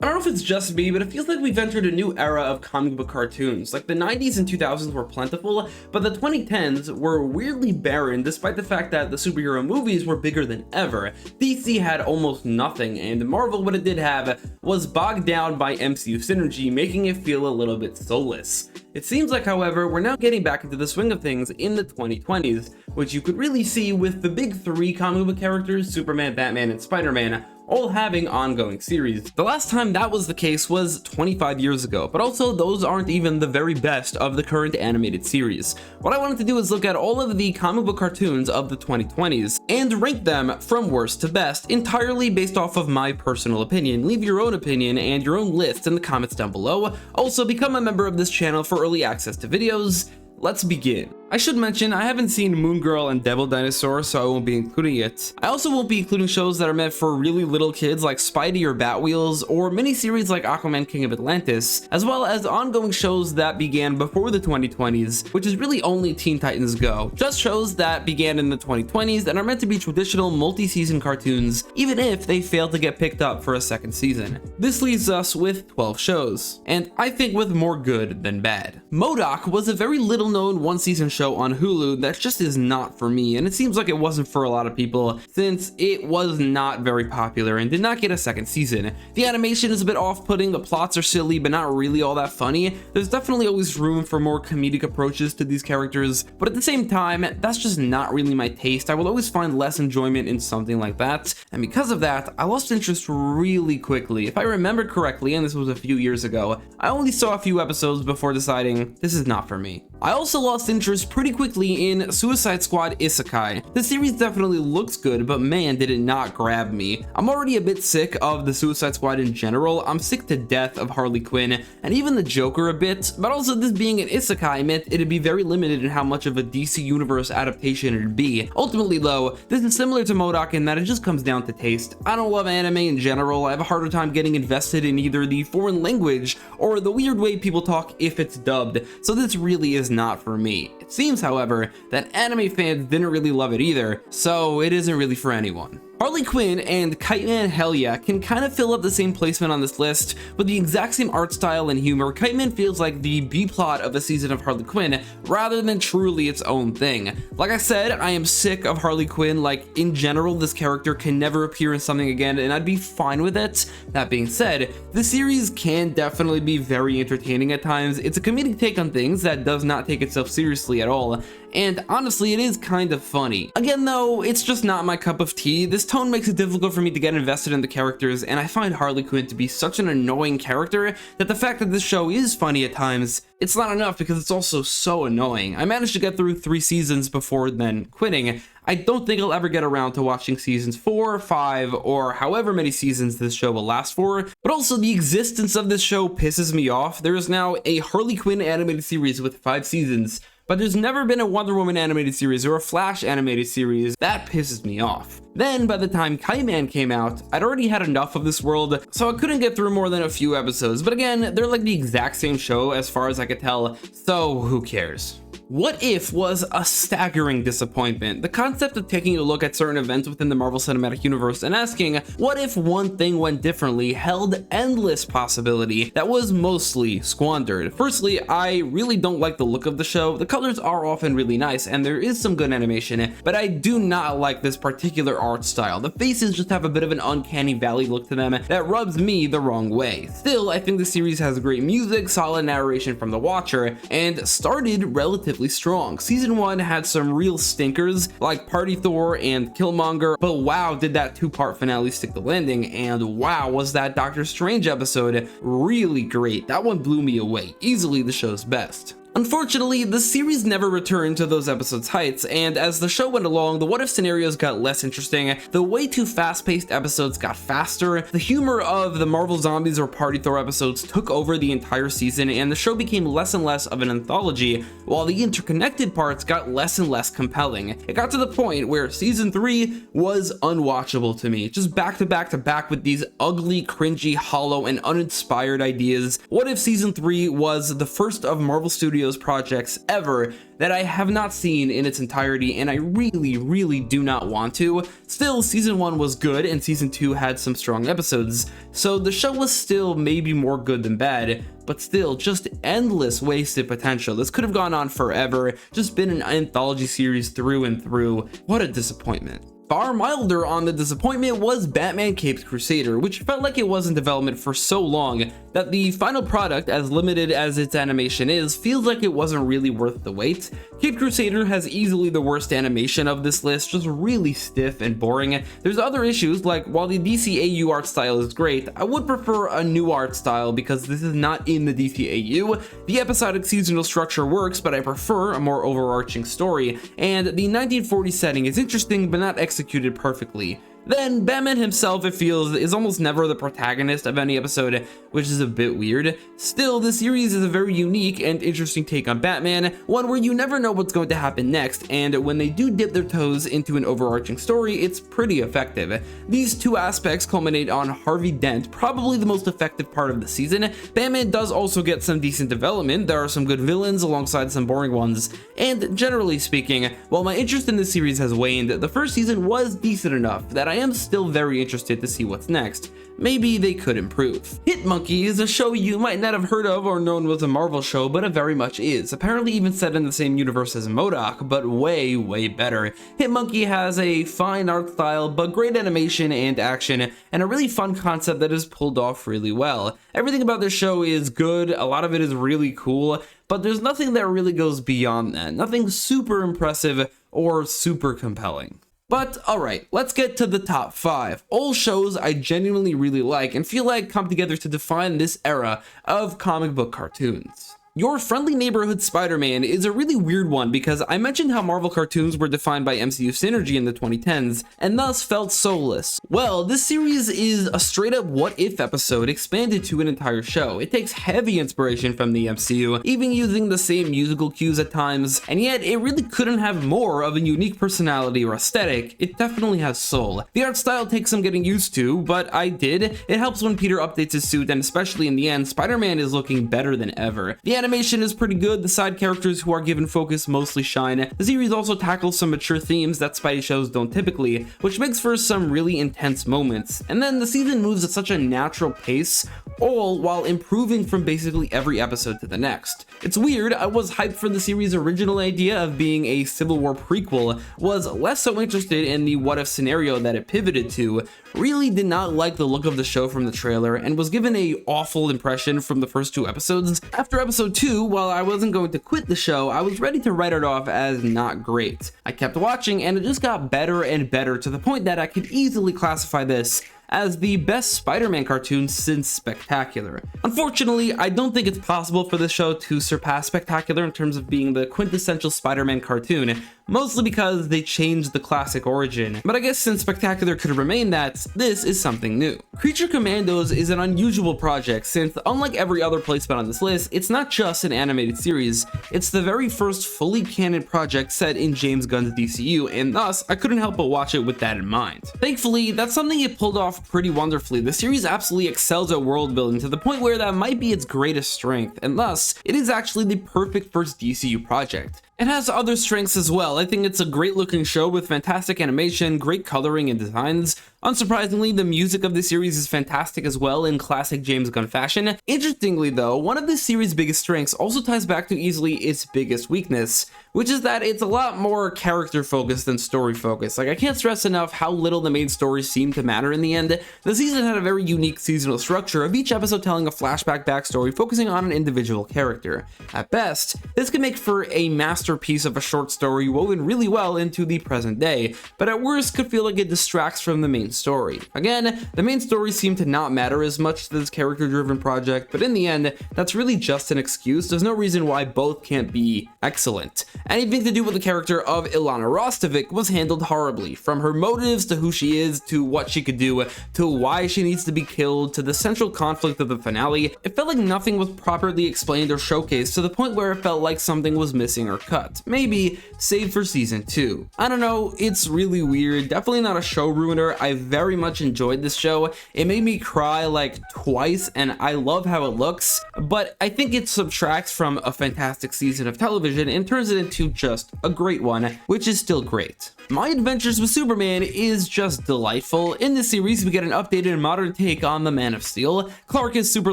I don't know if it's just me, but it feels like we've entered a new era of comic book cartoons. Like the 90s and 2000s were plentiful, but the 2010s were weirdly barren despite the fact that the superhero movies were bigger than ever. DC had almost nothing, and Marvel, what it did have, was bogged down by MCU synergy, making it feel a little bit soulless. It seems like, however, we're now getting back into the swing of things in the 2020s, which you could really see with the big three comic book characters, Superman, Batman, and Spider-Man, all having ongoing series. The last time that was the case was 25 years ago, but also those aren't even the very best of the current animated series. What I wanted to do is look at all of the comic book cartoons of the 2020s and rank them from worst to best, entirely based off of my personal opinion. Leave your own opinion and your own list in the comments down below. Also, become a member of this channel for early access to videos. Let's begin. I should mention, I haven't seen Moon Girl and Devil Dinosaur, so I won't be including it. I also won't be including shows that are meant for really little kids like Spidey or Batwheels, or miniseries like Aquaman King of Atlantis, as well as ongoing shows that began before the 2020s, which is really only Teen Titans Go. Just shows that began in the 2020s and are meant to be traditional multi-season cartoons, even if they fail to get picked up for a second season. This leaves us with 12 shows, and I think with more good than bad. MODOK was a very little known one-season show on Hulu that just is not for me, and it seems like it wasn't for a lot of people since it was not very popular and did not get a second season. The animation is a bit off-putting, the plots are silly but not really all that funny. There's definitely always room for more comedic approaches to these characters, but at the same time, that's just not really my taste. I will always find less enjoyment in something like that, and because of that, I lost interest really quickly. If I remember correctly, and this was a few years ago, I only saw a few episodes before deciding this is not for me. I also lost interest pretty quickly in Suicide Squad Isekai. The series definitely looks good, but man, did it not grab me. I'm already a bit sick of the Suicide Squad in general. I'm sick to death of Harley Quinn and even the Joker a bit, but also this being an Isekai meant it'd be very limited in how much of a DC Universe adaptation it'd be. Ultimately though, this is similar to MODOK in that it just comes down to taste. I don't love anime in general. I have a harder time getting invested in either the foreign language or the weird way people talk if it's dubbed, so this really is not for me. It seems, however, that anime fans didn't really love it either, so it isn't really for anyone. Harley Quinn and Kite Man Hell Yeah can kind of fill up the same placement on this list. With the exact same art style and humor, Kite Man feels like the B-plot of a season of Harley Quinn rather than truly its own thing. Like I said, I am sick of Harley Quinn. Like, in general, this character can never appear in something again, and I'd be fine with it. That being said, the series can definitely be very entertaining at times. It's a comedic take on things that does not take itself seriously at all, and honestly, it is kind of funny. Again though, it's just not my cup of tea. This tone makes it difficult for me to get invested in the characters, and I find Harley Quinn to be such an annoying character that the fact that this show is funny at times, it's not enough because it's also so annoying. I managed to get through 3 seasons before then quitting. I don't think I'll ever get around to watching seasons 4, 5, or however many seasons this show will last for, but also the existence of this show pisses me off. There is now a Harley Quinn animated series with 5 seasons, but there's never been a Wonder Woman animated series or a Flash animated series. That pisses me off. Then, by the time Kite Man came out, I'd already had enough of this world, so I couldn't get through more than a few episodes, but again, they're like the exact same show as far as I could tell, so who cares? What If was a staggering disappointment. The concept of taking a look at certain events within the Marvel Cinematic Universe and asking, what if one thing went differently, held endless possibility that was mostly squandered. Firstly, I really don't like the look of the show. The colors are often really nice and there is some good animation, but I do not like this particular art style. The faces just have a bit of an uncanny valley look to them that rubs me the wrong way. Still, I think the series has great music, solid narration from the watcher, and started relatively strong. Season 1 had some real stinkers like Party Thor and Killmonger, but wow, did that 2-part finale stick the landing, and wow, was that Doctor Strange episode really great. That one blew me away, easily the show's best. Unfortunately, the series never returned to those episodes' heights, and as the show went along, the what if scenarios got less interesting, the way too fast-paced episodes got faster, the humor of the Marvel Zombies or Party Thor episodes took over the entire season, and the show became less and less of an anthology, while the interconnected parts got less and less compelling. It got to the point where season 3 was unwatchable to me, just back to back to back with these ugly, cringy, hollow, and uninspired ideas. What if season 3 was the first of Marvel Studios Studios projects ever that I have not seen in its entirety, and I really do not want to. Still, season 1 was good and season 2 had some strong episodes, so the show was still maybe more good than bad, but still just endless wasted potential. This could have gone on forever, just been an anthology series through and through. What a disappointment. Far milder on the disappointment was Batman Caped Crusader, which felt like it was in development for so long that the final product, as limited as its animation is, feels like it wasn't really worth the wait. Caped Crusader has easily the worst animation of this list, just really stiff and boring. There's other issues, like while the DCAU art style is great, I would prefer a new art style because this is not in the DCAU. The episodic seasonal structure works, but I prefer a more overarching story, and the 1940s setting is interesting but not executed perfectly. Then Batman himself, it feels, is almost never the protagonist of any episode, which is a bit weird. Still, the series is a very unique and interesting take on Batman, one where you never know what's going to happen next, and when they do dip their toes into an overarching story, it's pretty effective. These two aspects culminate on Harvey Dent, probably the most effective part of the season. Batman does also get some decent development, there are some good villains alongside some boring ones, and generally speaking, while my interest in this series has waned, the first season was decent enough that I am still very interested to see what's next. Maybe they could improve. Hitmonkey is a show you might not have heard of or known was a Marvel show, but it very much is. Apparently even set in the same universe as MODOK, but way better. Hitmonkey has a fine art style, but great animation and action, and a really fun concept that is pulled off really well. Everything about this show is good, a lot of it is really cool, but there's nothing that really goes beyond that. Nothing super impressive or super compelling. But alright, let's get to the top 5. All shows I genuinely really like and feel like come together to define this era of comic book cartoons. Your Friendly Neighborhood Spider-Man is a really weird one because I mentioned how Marvel cartoons were defined by MCU synergy in the 2010s and thus felt soulless. Well, this series is a straight up what if episode expanded to an entire show. It takes heavy inspiration from the MCU, even using the same musical cues at times, and yet it really couldn't have more of a unique personality or aesthetic. It definitely has soul. The art style takes some getting used to, but I did. It helps when Peter updates his suit, and especially in the end, Spider-Man is looking better than ever. The animation is pretty good, the side characters who are given focus mostly shine. The series also tackles some mature themes that Spidey shows don't typically, which makes for some really intense moments. And then the season moves at such a natural pace, all while improving from basically every episode to the next. It's weird, I was hyped for the series' original idea of being a Civil War prequel, was less so interested in the what if scenario that it pivoted to, really did not like the look of the show from the trailer, and was given a awful impression from the first 2 episodes. After episode 2, while I wasn't going to quit the show, I was ready to write it off as not great. I kept watching and it just got better and better to the point that I could easily classify this as the best Spider-Man cartoon since Spectacular. Unfortunately, I don't think it's possible for the show to surpass Spectacular in terms of being the quintessential Spider-Man cartoon, mostly because they changed the classic origin, but I guess since Spectacular could remain that, this is something new. Creature Commandos is an unusual project since, unlike every other placement on this list, it's not just an animated series, it's the very first fully canon project set in James Gunn's DCU, and thus, I couldn't help but watch it with that in mind. Thankfully, that's something it pulled off pretty wonderfully. The series absolutely excels at world building to the point where that might be its greatest strength, and thus, it is actually the perfect first DCU project. It has other strengths as well. I think it's a great looking show with fantastic animation, great coloring and designs. Unsurprisingly, the music of the series is fantastic as well in classic James Gunn fashion. Interestingly though, one of this series' biggest strengths also ties back to easily its biggest weakness, which is that it's a lot more character focused than story focused. Like, I can't stress enough how little the main stories seem to matter in the end. The season had a very unique seasonal structure of each episode telling a flashback backstory focusing on an individual character. At best, this can make for a masterpiece of a short story woven really well into the present day, but at worst could feel like it distracts from the main story. Again, the main story seemed to not matter as much to this character-driven project, but in the end, that's really just an excuse. There's no reason why both can't be excellent. Anything to do with the character of Ilana Rostovic was handled horribly, from her motives to who she is, to what she could do, to why she needs to be killed, to the central conflict of the finale. It felt like nothing was properly explained or showcased to the point where it felt like something was missing or cut. Maybe save for season 2. I don't know, it's really weird, definitely not a show ruiner. I've very much enjoyed this show. It made me cry like twice, and I love how it looks, but I think it subtracts from a fantastic season of television and turns it into just a great one, which is still great. My Adventures with Superman is just delightful. In this series, we get an updated and modern take on the Man of Steel. Clark is super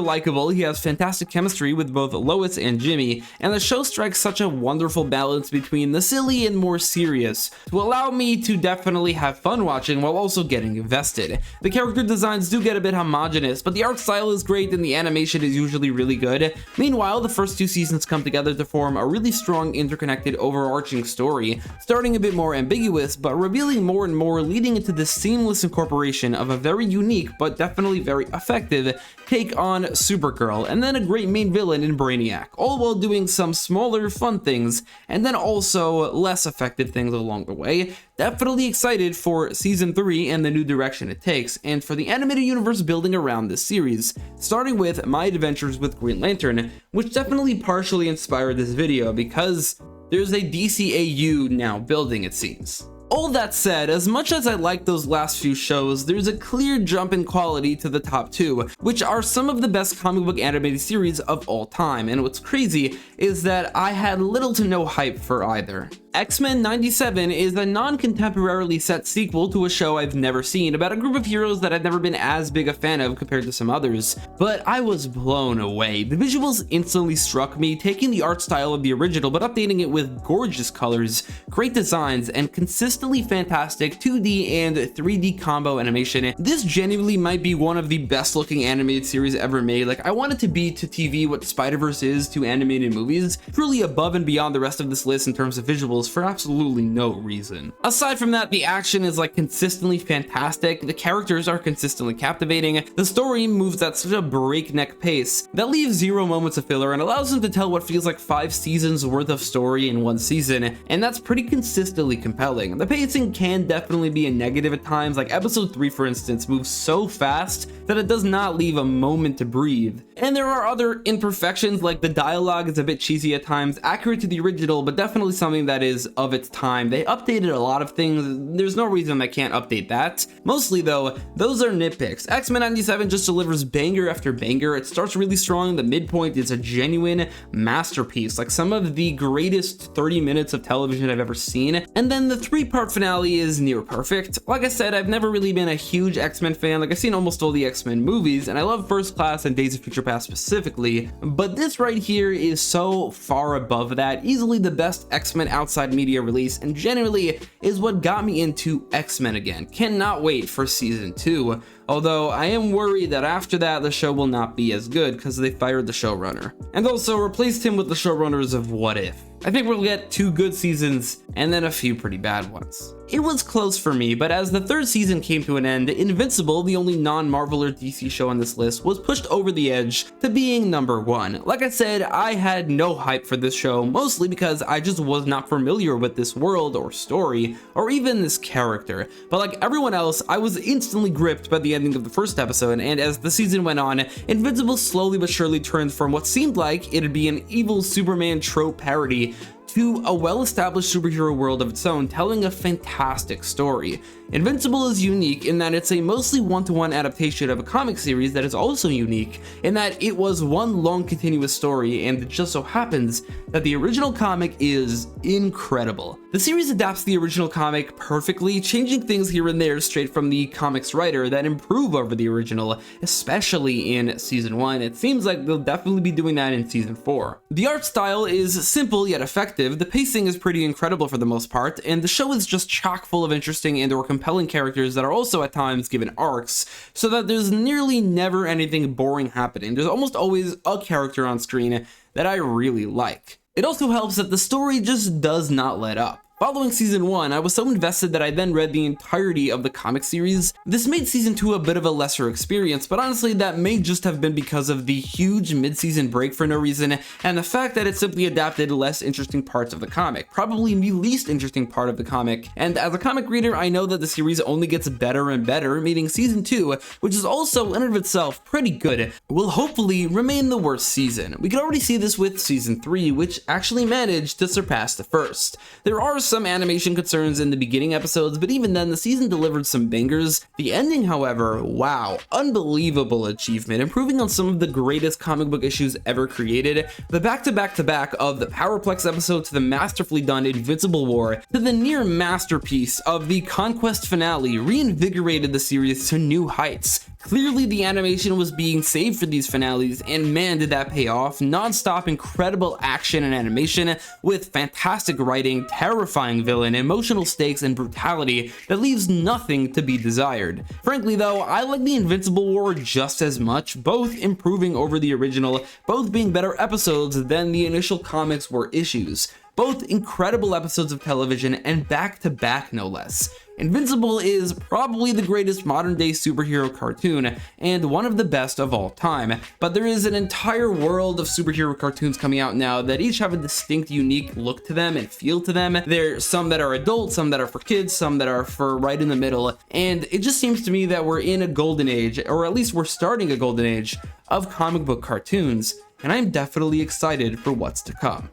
likable, he has fantastic chemistry with both Lois and Jimmy, and the show strikes such a wonderful balance between the silly and more serious to allow me to definitely have fun watching while also getting invested. The character designs do get a bit homogenous, but the art style is great and the animation is usually really good. Meanwhile, the first 2 seasons come together to form a really strong, interconnected, overarching story, starting a bit more ambiguous, but revealing more and more, leading into this seamless incorporation of a very unique but definitely very effective take on Supergirl, and then a great main villain in Brainiac, all while doing some smaller fun things and then also less effective things along the way. Definitely excited for season 3 and the new direction it takes, and for the animated universe building around this series, starting with My Adventures with Green Lantern, which definitely partially inspired this video because there's a DCAU now building, it seems. All that said, as much as I like those last few shows, there's a clear jump in quality to the top 2, which are some of the best comic book animated series of all time, and what's crazy is that I had little to no hype for either. X-Men 97 is a non-contemporarily set sequel to a show I've never seen about a group of heroes that I've never been as big a fan of compared to some others, but I was blown away. The visuals instantly struck me, taking the art style of the original but updating it with gorgeous colors, great designs, and consistently fantastic 2D and 3D combo animation. This genuinely might be one of the best looking animated series ever made. Like, I want it to be to TV what Spider-Verse is to animated movies, truly above and beyond the rest of this list in terms of visuals for absolutely no reason. Aside from that, the action is like consistently fantastic, the characters are consistently captivating, the story moves at such a breakneck pace that leaves zero moments of filler and allows them to tell what feels like 5 seasons worth of story in 1 season, and that's pretty consistently compelling. The pacing can definitely be a negative at times, like episode 3 for instance moves so fast that it does not leave a moment to breathe. And there are other imperfections, like the dialogue is a bit cheesy at times, accurate to the original but definitely something that is of its time. They updated a lot of things, there's no reason they can't update that. Mostly though, those are nitpicks. X-Men 97 just delivers banger after banger. It starts really strong, the midpoint is a genuine masterpiece, like some of the greatest 30 minutes of television I've ever seen, and then the 3-part finale is near perfect. Like I said, I've never really been a huge X-Men fan, like I've seen almost all the X-Men movies, and I love First Class and Days of Future Past specifically, but this right here is so far above that, easily the best X-Men outside media release, and genuinely is what got me into X-Men again. Cannot wait for season 2, although I am worried that after that the show will not be as good because they fired the showrunner, and also replaced him with the showrunners of What If. I think we'll get 2 good seasons and then a few pretty bad ones. It was close for me, but as the 3rd season came to an end, Invincible, the only non-Marvel or DC show on this list, was pushed over the edge to being number 1. Like I said, I had no hype for this show, mostly because I just was not familiar with this world or story, or even this character. But like everyone else, I was instantly gripped by the ending of the first episode, and as the season went on, Invincible slowly but surely turned from what seemed like it'd be an evil Superman trope parody to a well-established superhero world of its own, telling a fantastic story. Invincible is unique in that it's a mostly one-to-one adaptation of a comic series that is also unique in that it was one long continuous story, and it just so happens that the original comic is incredible. The series adapts the original comic perfectly, changing things here and there straight from the comics writer that improve over the original, especially in season 1. It seems like they'll definitely be doing that in season 4. The art style is simple yet effective, the pacing is pretty incredible for the most part, and the show is just chock full of interesting and or compelling characters that are also at times given arcs, so that there's nearly never anything boring happening. There's almost always a character on screen that I really like. It also helps that the story just does not let up. Following season 1, I was so invested that I then read the entirety of the comic series. This made season 2 a bit of a lesser experience, but honestly that may just have been because of the huge mid-season break for no reason, and the fact that it simply adapted less interesting parts of the comic, probably the least interesting part of the comic, and as a comic reader I know that the series only gets better and better, meaning season 2, which is also in and of itself pretty good, will hopefully remain the worst season. We could already see this with season 3, which actually managed to surpass the first. There are some animation concerns in the beginning episodes, but even then the season delivered some bangers. The ending, however, wow, unbelievable achievement, improving on some of the greatest comic book issues ever created. The back-to-back of the Powerplex episode to the masterfully done Invincible War to the near masterpiece of the Conquest finale reinvigorated the series to new heights. Clearly the animation was being saved for these finales, and man did that pay off. Non-stop incredible action and animation with fantastic writing, terrifying villain, emotional stakes, and brutality that leaves nothing to be desired. Frankly though, I like the Invincible War just as much, both improving over the original, both being better episodes than the initial comics were issues. Both incredible episodes of television, and back-to-back no less. Invincible is probably the greatest modern-day superhero cartoon, and one of the best of all time, but there is an entire world of superhero cartoons coming out now that each have a distinct, unique look to them and feel to them. There's some that are adult, some that are for kids, some that are for right in the middle, and it just seems to me that we're in a golden age, or at least we're starting a golden age, of comic book cartoons, and I'm definitely excited for what's to come.